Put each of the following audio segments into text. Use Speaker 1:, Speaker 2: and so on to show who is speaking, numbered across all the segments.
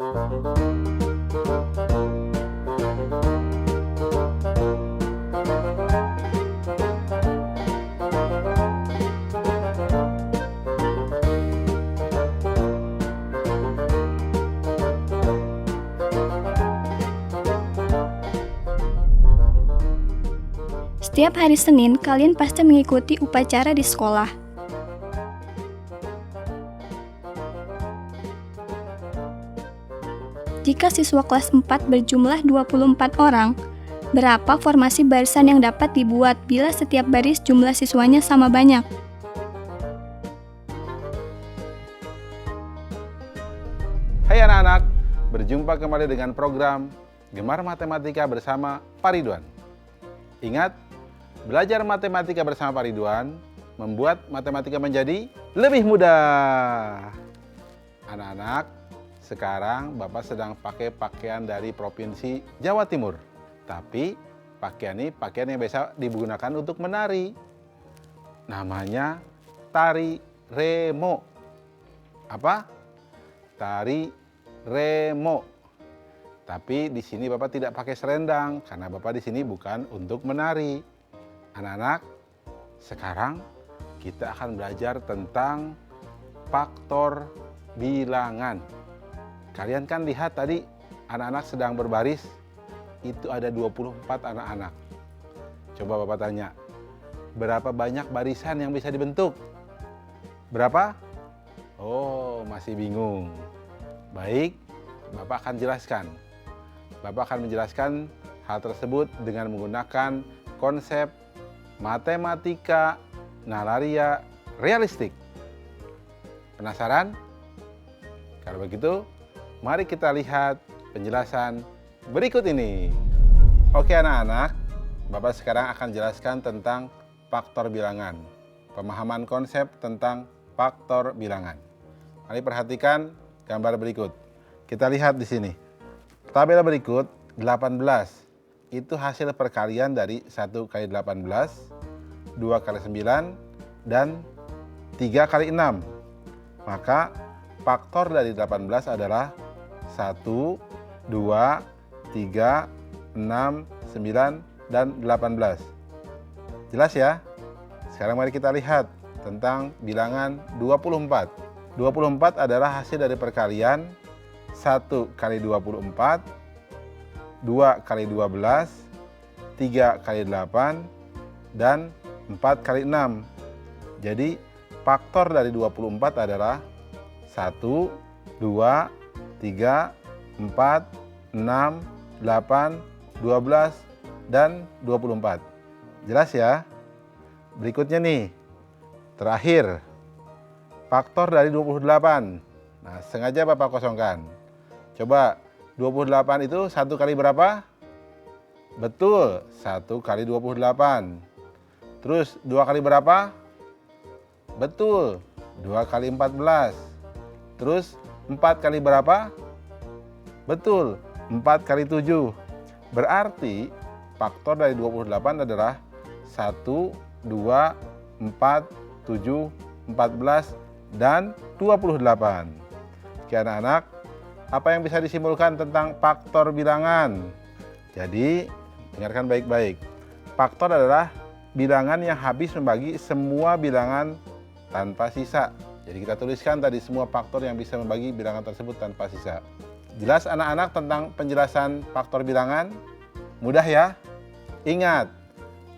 Speaker 1: Setiap hari Senin, kalian pasti mengikuti upacara di sekolah. Jika siswa kelas 4 berjumlah 24 orang, berapa formasi barisan yang dapat dibuat bila setiap baris jumlah siswanya sama banyak?
Speaker 2: Hai anak-anak, berjumpa kembali dengan program Gemar Matematika bersama Pak Ridwan. Ingat, belajar matematika bersama Pak Ridwan membuat matematika menjadi lebih mudah. Anak-anak, sekarang Bapak sedang pakai pakaian dari Provinsi Jawa Timur. Tapi pakaian ini pakaian yang biasa digunakan untuk menari. Namanya tari remo. Apa? Tari remo. Tapi di sini Bapak tidak pakai selendang karena Bapak di sini bukan untuk menari. Anak-anak, sekarang kita akan belajar tentang faktor bilangan. Kalian kan lihat tadi anak-anak sedang berbaris, itu ada 24 anak-anak. Coba Bapak tanya, berapa banyak barisan yang bisa dibentuk? Berapa? Oh, masih bingung. Baik, Bapak akan jelaskan. Bapak akan menjelaskan hal tersebut dengan menggunakan konsep matematika nalaria realistik. Penasaran? Kalau begitu, mari kita lihat penjelasan berikut ini. Oke anak-anak, Bapak sekarang akan jelaskan tentang faktor bilangan. Pemahaman konsep tentang faktor bilangan. Mari perhatikan gambar berikut. Kita lihat di sini. Tabel berikut 18. Itu hasil perkalian dari 1 kali 18, 2 kali 9, dan 3 kali 6. Maka faktor dari 18 adalah 1, 2, 3, 6, 9, dan 18. Jelas ya? Sekarang mari kita lihat tentang bilangan 24. 24 adalah hasil dari perkalian 1 kali 24, 2 kali 12, 3 kali 8, dan 4 kali 6. Jadi faktor dari 24 adalah 1, 2, 3, 4, 6, 8, 12, dan 24. Jelas ya? Berikutnya nih, terakhir, faktor dari 28. Nah, sengaja Bapak kosongkan. Coba 28 itu 1 kali berapa? Betul, 1 kali 28. Terus 2 kali berapa? Betul, 2 kali 14. Terus 4 kali berapa? Betul, 4 kali 7. Berarti faktor dari 28 adalah 1, 2, 4, 7, 14, dan 28. Oke anak-anak, apa yang bisa disimpulkan tentang faktor bilangan? Jadi, dengarkan baik-baik. Faktor adalah bilangan yang habis membagi semua bilangan tanpa sisa. Jadi kita tuliskan tadi semua faktor yang bisa membagi bilangan tersebut tanpa sisa. Jelas anak-anak tentang penjelasan faktor bilangan? Mudah ya? Ingat,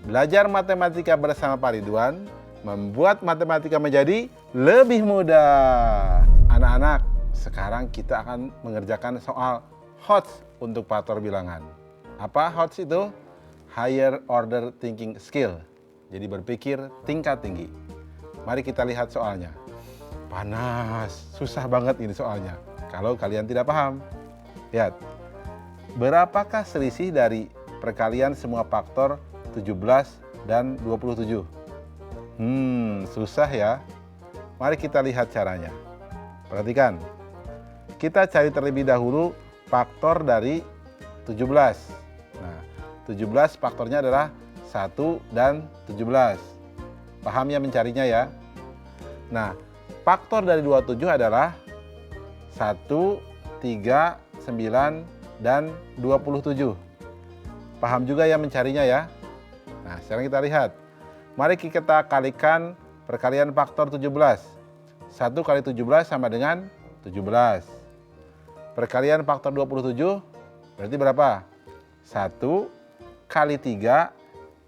Speaker 2: belajar matematika bersama Pak Ridwan membuat matematika menjadi lebih mudah. Anak-anak, sekarang kita akan mengerjakan soal HOTS untuk faktor bilangan. Apa HOTS itu? Higher Order Thinking Skill. Jadi berpikir tingkat tinggi. Mari kita lihat soalnya. Panas, susah banget ini soalnya. Kalau kalian tidak paham. Lihat. Berapakah selisih dari perkalian semua faktor 17 dan 27? Susah ya. Mari kita lihat caranya. Perhatikan. Kita cari terlebih dahulu faktor dari 17. Nah, 17 faktornya adalah 1 dan 17. Paham ya mencarinya ya? Nah, faktor dari 27 adalah 1, 3, 9, dan 27. Paham juga ya mencarinya ya? Nah, sekarang kita lihat. Mari kita kalikan perkalian faktor 17. 1 kali 17 sama dengan 17. Perkalian faktor 27 berarti berapa? 1 kali 3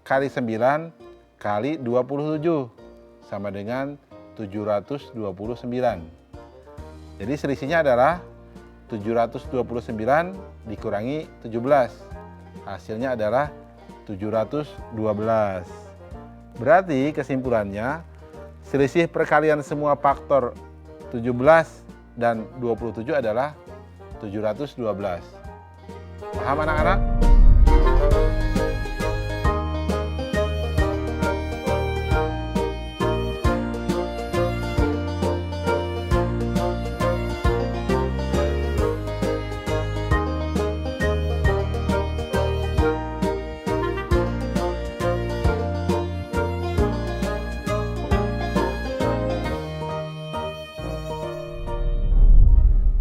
Speaker 2: kali 9 kali 27 sama dengan 729. Jadi selisihnya adalah 729 dikurangi 17. Hasilnya adalah 712. Berarti kesimpulannya selisih perkalian semua faktor 17 dan 27 adalah 712. Paham anak-anak?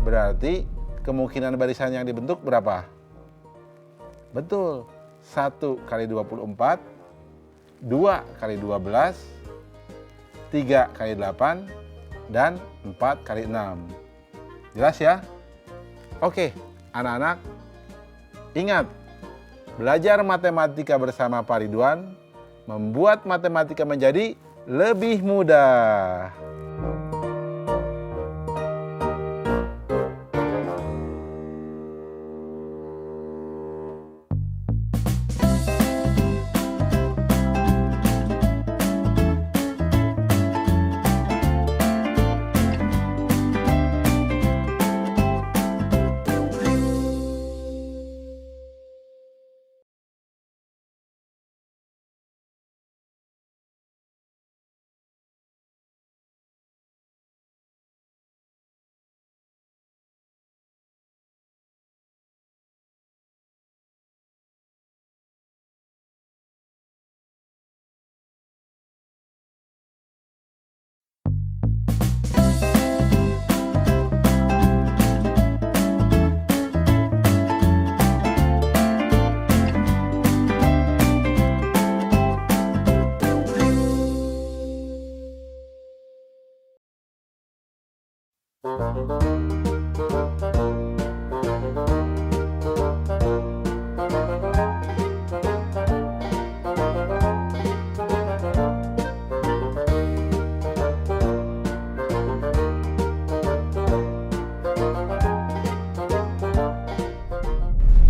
Speaker 2: Berarti kemungkinan barisan yang dibentuk berapa? Betul, 1 kali 24, 2 kali 12, 3 kali 8, dan 4 kali 6. Jelas ya? Oke, anak-anak, ingat, belajar matematika bersama Pak Ridwan membuat matematika menjadi lebih mudah.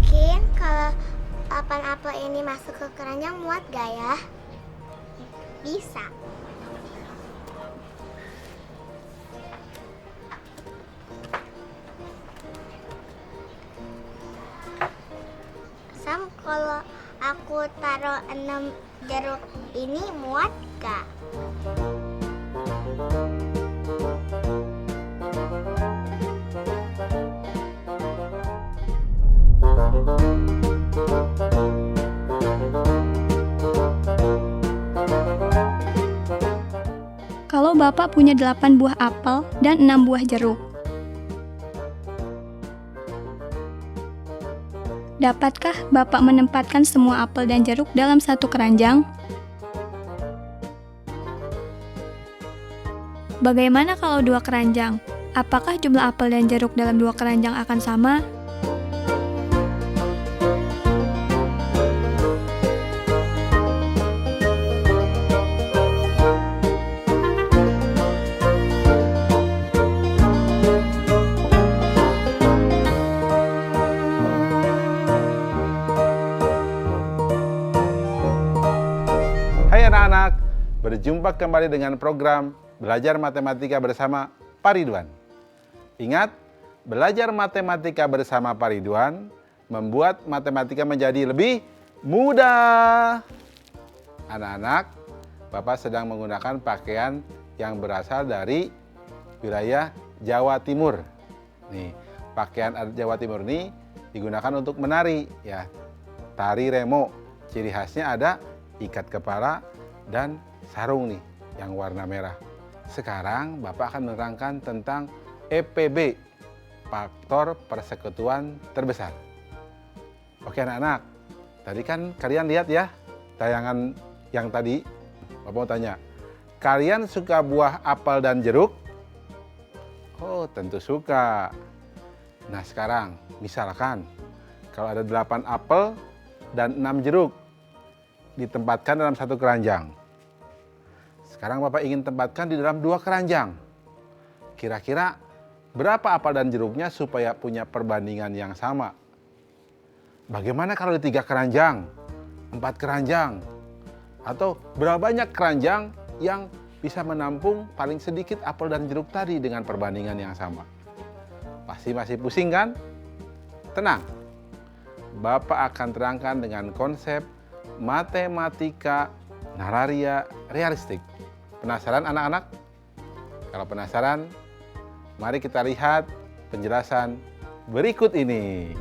Speaker 3: Kin, kalau 8 apel ini masuk ke keranjang muat gak ya? Bisa. Sam, kalau aku taruh 6 jeruk ini muat gak?
Speaker 1: Kalau Bapak punya 8 buah apel dan 6 buah jeruk, dapatkah Bapak menempatkan semua apel dan jeruk dalam satu keranjang? Bagaimana kalau 2 keranjang? Apakah jumlah apel dan jeruk dalam 2 keranjang akan sama?
Speaker 2: Hai anak-anak, berjumpa kembali dengan program Belajar Matematika bersama Pak Ridwan. Ingat, belajar matematika bersama Pak Ridwan membuat matematika menjadi lebih mudah. Anak-anak, Bapak sedang menggunakan pakaian yang berasal dari wilayah Jawa Timur. Nih, pakaian adat Jawa Timur ini digunakan untuk menari, ya. Tari remo, ciri khasnya ada ikat kepala dan sarung nih yang warna merah. Sekarang Bapak akan menerangkan tentang EPB. faktor persekutuan terbesar. Oke anak-anak, tadi kan kalian lihat ya tayangan yang tadi. Bapak mau tanya, kalian suka buah apel dan jeruk? Oh, tentu suka. Nah sekarang, misalkan kalau ada 8 apel dan 6 jeruk ditempatkan dalam satu keranjang. Sekarang Bapak ingin tempatkan di dalam 2 keranjang. Kira-kira berapa apel dan jeruknya supaya punya perbandingan yang sama? Bagaimana kalau di 3 keranjang, 4 keranjang? Atau berapa banyak keranjang yang bisa menampung paling sedikit apel dan jeruk tadi dengan perbandingan yang sama? Pasti masih pusing kan? Tenang, Bapak akan terangkan dengan konsep matematika nararia realistik. Penasaran anak-anak? Kalau penasaran, mari kita lihat penjelasan berikut ini.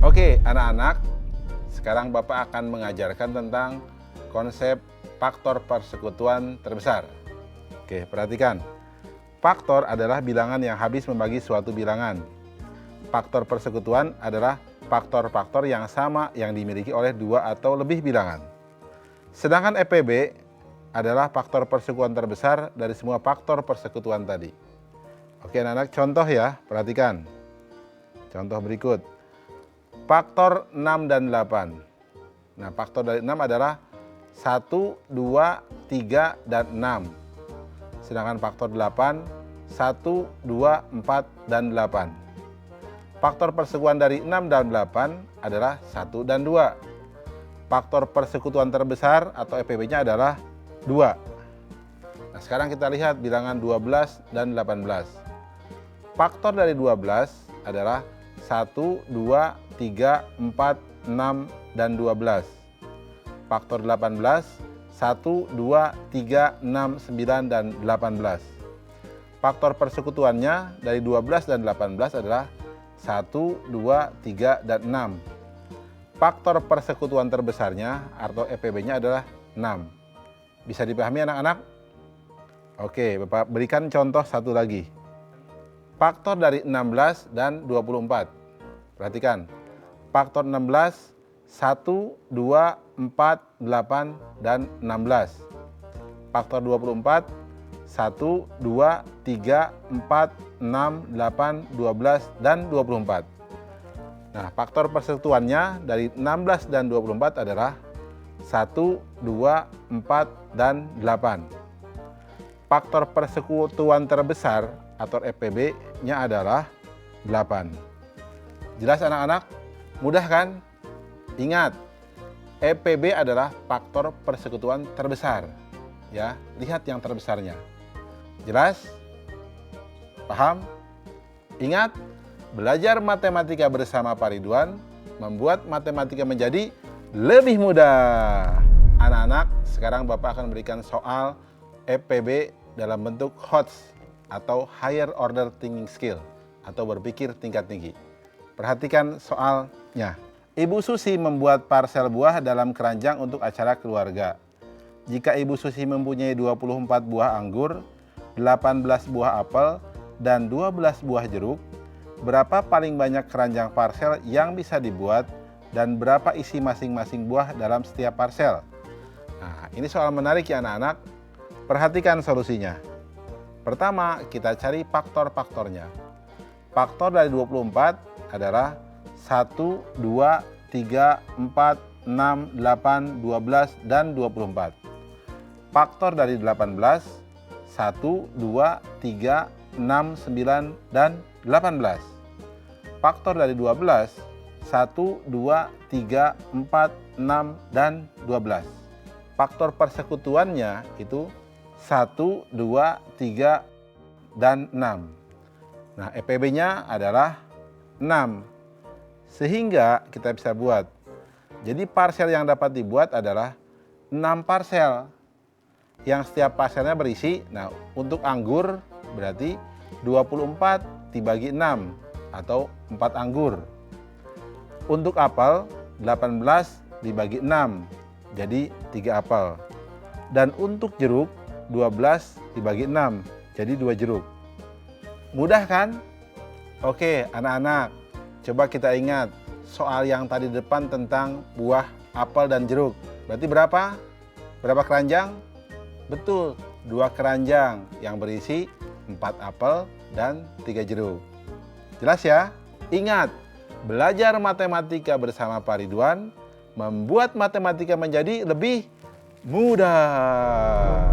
Speaker 2: Oke anak-anak, sekarang Bapak akan mengajarkan tentang konsep faktor persekutuan terbesar. Oke, perhatikan. Faktor adalah bilangan yang habis membagi suatu bilangan. Faktor persekutuan adalah faktor-faktor yang sama yang dimiliki oleh 2 atau lebih bilangan. Sedangkan EPB adalah faktor persekutuan terbesar dari semua faktor persekutuan tadi. Oke anak-anak, contoh ya, perhatikan. Contoh berikut. Faktor 6 dan 8. Nah, faktor dari 6 adalah 1, 2, 3, dan 6. Sedangkan faktor 8, 1, 2, 4, dan 8. Faktor persekutuan dari 6 dan 8 adalah 1 dan 2. Faktor persekutuan terbesar atau EPB-nya adalah 2. Nah, sekarang kita lihat bilangan 12 dan 18. Faktor dari 12 adalah 1, 2, 3, 4, 6, dan 12. Faktor 18, 1, 2, 3, 6, 9, dan 18. Faktor persekutuannya dari 12 dan 18 adalah 1, 2, 3, dan 6. Faktor persekutuan terbesarnya atau EPB-nya adalah 6. Bisa dipahami anak-anak? Oke, Bapak berikan contoh satu lagi. Faktor dari 16 dan 24. Perhatikan. Faktor 16, 1, 2, 4, 8, dan 16. Faktor 24, 1, 2, 3, 4, 6, 8, 12, dan 24. Nah, faktor persekutuannya dari 16 dan 24 adalah 1, 2, 4, dan 8. Faktor persekutuan terbesar atau EPB-nya adalah 8. Jelas anak-anak? Mudah kan? Ingat, EPB adalah faktor persekutuan terbesar. Ya, lihat yang terbesarnya. Jelas? Paham? Ingat, belajar matematika bersama Pak Ridwan membuat matematika menjadi lebih mudah. Anak-anak, sekarang Bapak akan memberikan soal EPB dalam bentuk HOTS atau Higher Order Thinking Skill atau berpikir tingkat tinggi. Perhatikan soalnya. Ibu Susi membuat parsel buah dalam keranjang untuk acara keluarga. Jika Ibu Susi mempunyai 24 buah anggur, 18 buah apel, dan 12 buah jeruk, berapa paling banyak keranjang parsel yang bisa dibuat dan berapa isi masing-masing buah dalam setiap parsel? Nah, ini soal menarik ya anak-anak. Perhatikan solusinya. Pertama, kita cari faktor-faktornya. Faktor dari 24 adalah 1, 2, 3, 4, 6, 8, 12, dan 24. Faktor dari 18, 1, 2, 3, 6, 9, dan 18. Faktor dari 12, 1, 2, 3, 4, 6, dan 12. Faktor persekutuannya itu 1, 2, 3, dan 6. Nah, EPB-nya adalah 6. Sehingga kita bisa buat. Jadi parsel yang dapat dibuat adalah 6 parsel. Yang setiap parselnya berisi, nah untuk anggur berarti 24 dibagi 6 atau 4 anggur. Untuk apel 18 dibagi 6, jadi 3 apel. Dan untuk jeruk 12 dibagi 6, jadi 2 jeruk. Mudah kan? Oke, anak-anak, coba kita ingat soal yang tadi di depan tentang buah, apel, dan jeruk. Berarti berapa? Berapa keranjang? Betul, 2 keranjang yang berisi 4 apel dan 3 jeruk. Jelas ya? Ingat, belajar matematika bersama Pak Ridwan membuat matematika menjadi lebih mudah.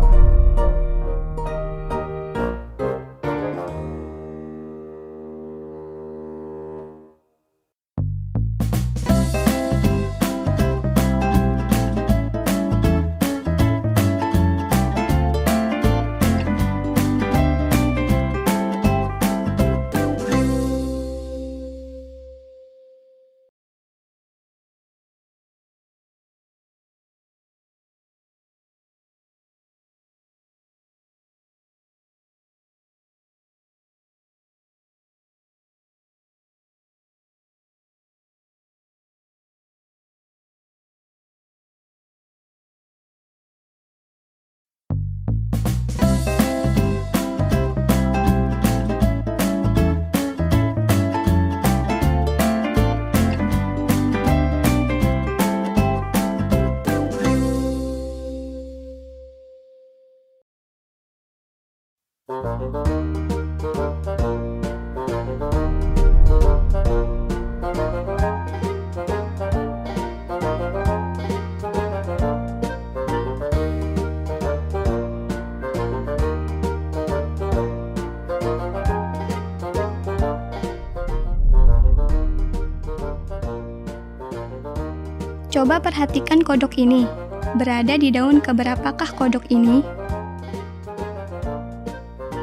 Speaker 1: Coba perhatikan kodok ini. Berada di daun keberapakah kodok ini?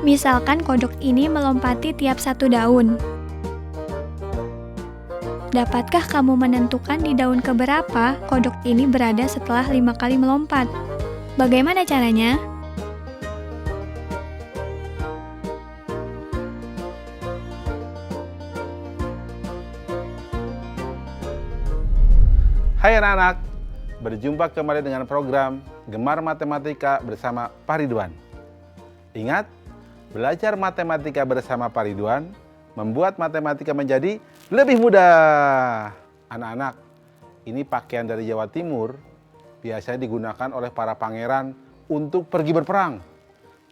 Speaker 1: Misalkan kodok ini melompati tiap satu daun. Dapatkah kamu menentukan di daun keberapa kodok ini berada setelah 5 kali melompat? Bagaimana caranya?
Speaker 2: Hai anak-anak, berjumpa kembali dengan program Gemar Matematika bersama Pak Ridwan. Ingat, belajar matematika bersama Pak Ridwan membuat matematika menjadi lebih mudah. Anak-anak, ini pakaian dari Jawa Timur biasanya digunakan oleh para pangeran untuk pergi berperang.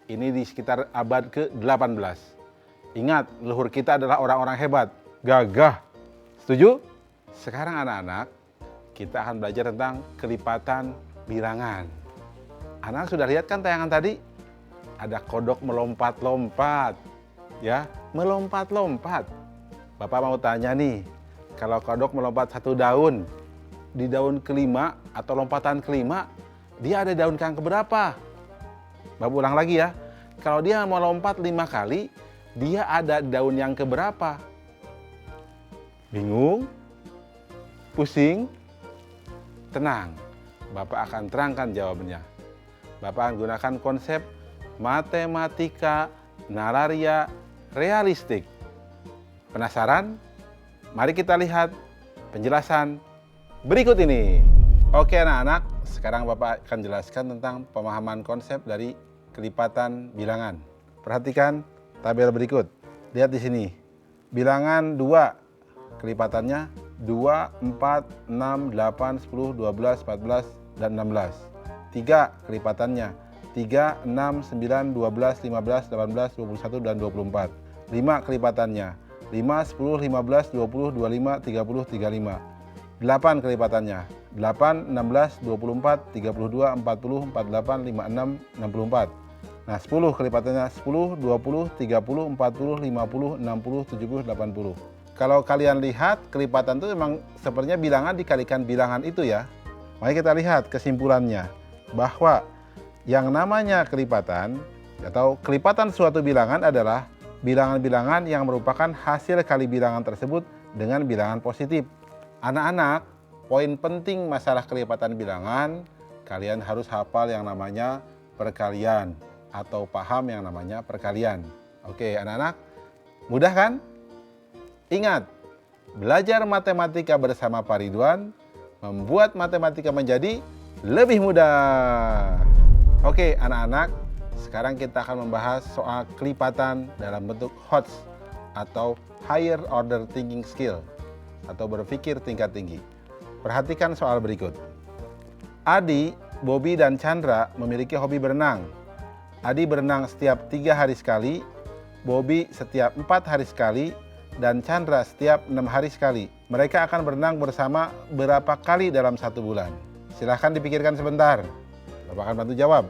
Speaker 2: Ini di sekitar abad ke-18. Ingat, leluhur kita adalah orang-orang hebat, gagah. Setuju? Sekarang anak-anak, kita akan belajar tentang kelipatan bilangan. Anak sudah lihat kan tayangan tadi? Ada kodok melompat-lompat. Ya, melompat-lompat. Bapak mau tanya nih, kalau kodok melompat satu daun, di daun kelima atau lompatan kelima, dia ada daun yang keberapa? Bapak ulang lagi ya. Kalau dia mau lompat 5 kali, dia ada daun yang keberapa? Bingung? Pusing? Tenang, Bapak akan terangkan jawabannya. Bapak akan gunakan konsep matematika nalaria realistik. Penasaran? Mari kita lihat penjelasan berikut ini. Oke anak-anak, sekarang Bapak akan jelaskan tentang pemahaman konsep dari kelipatan bilangan. Perhatikan tabel berikut. Lihat di sini. Bilangan 2, kelipatannya 2, 4, 6, 8, 10, 12, 14, dan 16. 3, kelipatannya 3, 6, 9, 12, 15, 18, 21, dan 24. 5, kelipatannya 5, 10, 15, 20, 25, 30, 35. 8, kelipatannya 8, 16, 24, 32, 40, 48, 56, 64. Nah, 10 kelipatannya 10, 20, 30, 40, 50, 60, 70, 80. Kalau kalian lihat, kelipatan itu memang sepertinya bilangan dikalikan bilangan itu ya. Mari kita lihat kesimpulannya. Bahwa yang namanya kelipatan atau kelipatan suatu bilangan adalah bilangan-bilangan yang merupakan hasil kali bilangan tersebut dengan bilangan positif. Anak-anak, poin penting masalah kelipatan bilangan, kalian harus hafal yang namanya perkalian atau paham yang namanya perkalian. Oke, anak-anak, mudah kan? Ingat, belajar matematika bersama Pak Ridwan membuat matematika menjadi lebih mudah. Oke, anak-anak, sekarang kita akan membahas soal kelipatan dalam bentuk HOTS atau higher order thinking skill atau berpikir tingkat tinggi. Perhatikan soal berikut. Adi, Bobby, dan Chandra memiliki hobi berenang. Adi berenang setiap 3 hari sekali, Bobby setiap 4 hari sekali, dan Chandra setiap 6 hari sekali. Mereka akan berenang bersama berapa kali dalam 1 bulan? Silahkan dipikirkan sebentar. Bapak akan bantu jawab.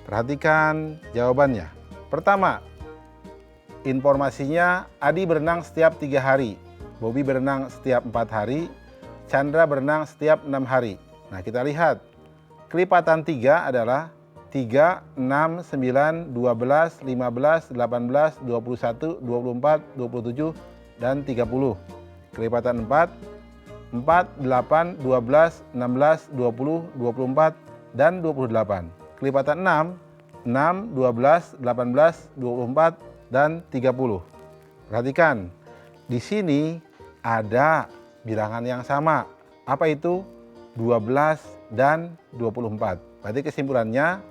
Speaker 2: Perhatikan jawabannya. Pertama, informasinya Adi berenang setiap 3 hari, Bobby berenang setiap 4 hari, Chandra berenang setiap 6 hari. Nah, kita lihat. Kelipatan 3 adalah 3, 6, 9, 12, 15, 18, 21, 24, 27, dan 30. Kelipatan 4, 8, 12, 16, 20, 24, dan 28. Kelipatan 6, 12, 18, 24, dan 30. Perhatikan, di sini ada bilangan yang sama. Apa itu? 12 dan 24. Berarti kesimpulannya,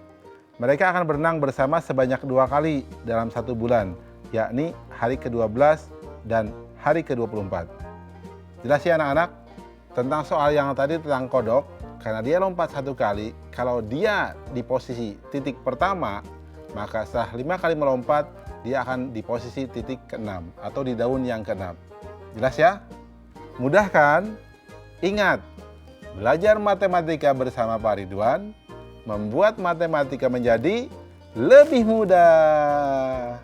Speaker 2: mereka akan berenang bersama sebanyak 2 kali dalam 1 bulan, yakni hari ke-12 dan hari ke-24. Jelas ya anak-anak? Tentang soal yang tadi tentang kodok, karena dia lompat 1 kali, kalau dia di posisi titik pertama, maka setelah 5 kali melompat, dia akan di posisi titik ke-6 atau di daun yang ke-6. Jelas ya? Mudah kan? Ingat, belajar matematika bersama Pak Ridwan membuat matematika menjadi lebih mudah.